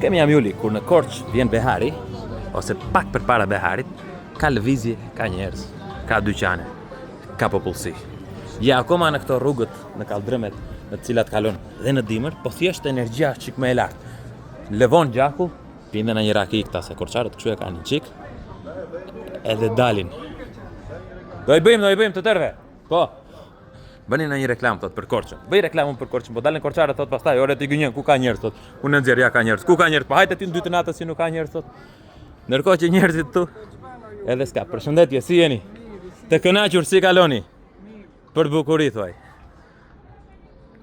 Ç'kemi jam Juli, kur në Korçë vjen behari, ose pak përpara beharit, ka lëvizje, ka njerëz, ka dyqane, ka popullsi. Ja akoma në këto rrugët, në kaldrëmet, në të cilat kalon dhe në dimër, po thjesht energjia çik më e lartë. Lëvon gjaku, pinde në një raki këta se korçarët kështu e kanë një çik, edhe dalin. Do i bëjmë të tërve. Po. Bëni në një reklam thot për Korçën. Bëj reklamën për Korçën, po dalin korçarët thot pastaj, ore ti gënjen, ku ka njerëz thot. Unë nxjerr ja ka njerëz. Ku ka njerëz? Po hajde ti në 2 të natës si nuk ka njerëz thot. Ndërkohë që njerëzit këtu edhe s'ka. Përshëndetje, si jeni? Të kënaqur si kaloni? Për bukuri thuaj.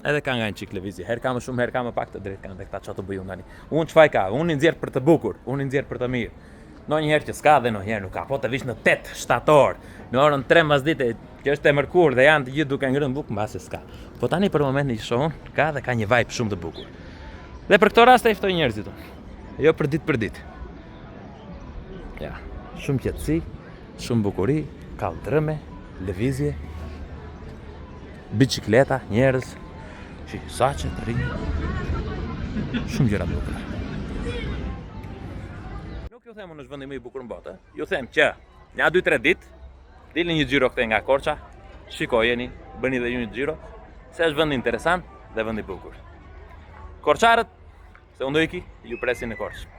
Edhe ka nga një çik lëvizje. Herë ka më shumë, herë ka më pak, të drejtë kanë dhe këta çfarë të bëjun tani. Unë çfarë ka? Unë nxjerr për të bukur, unë nxjerr për të mirë. Ndonjëherë që s'ka dhe ndonjëherë nuk ka. Po të vish në 8 shtator, në orën 3 mbasdite, që është e mërkurë dhe janë të gjithë duke ngrënë bukë, mbase s'ka. Po tani për momentin i shohun, ka dhe ka një vibe shumë të bukur. Dhe për këto raste i ftoj njerëzit unë. Jo për ditë. Ja, shumë qetësi, shumë bukuri, kaldrëme, lëvizje, bicikleta, njerëz, saqe të rinj. Shumë gjëra bukura. Nuk ju them unë është vendi më i bukur në botë, ju them që ja 2-3 ditë dilni një xhiro këthe nga Korça, shikojeni, bëni dhe ju një xhiro, se është vend interesant dhe vend i bukur. Korçarët, se unë do iki, ju presin në Korçë.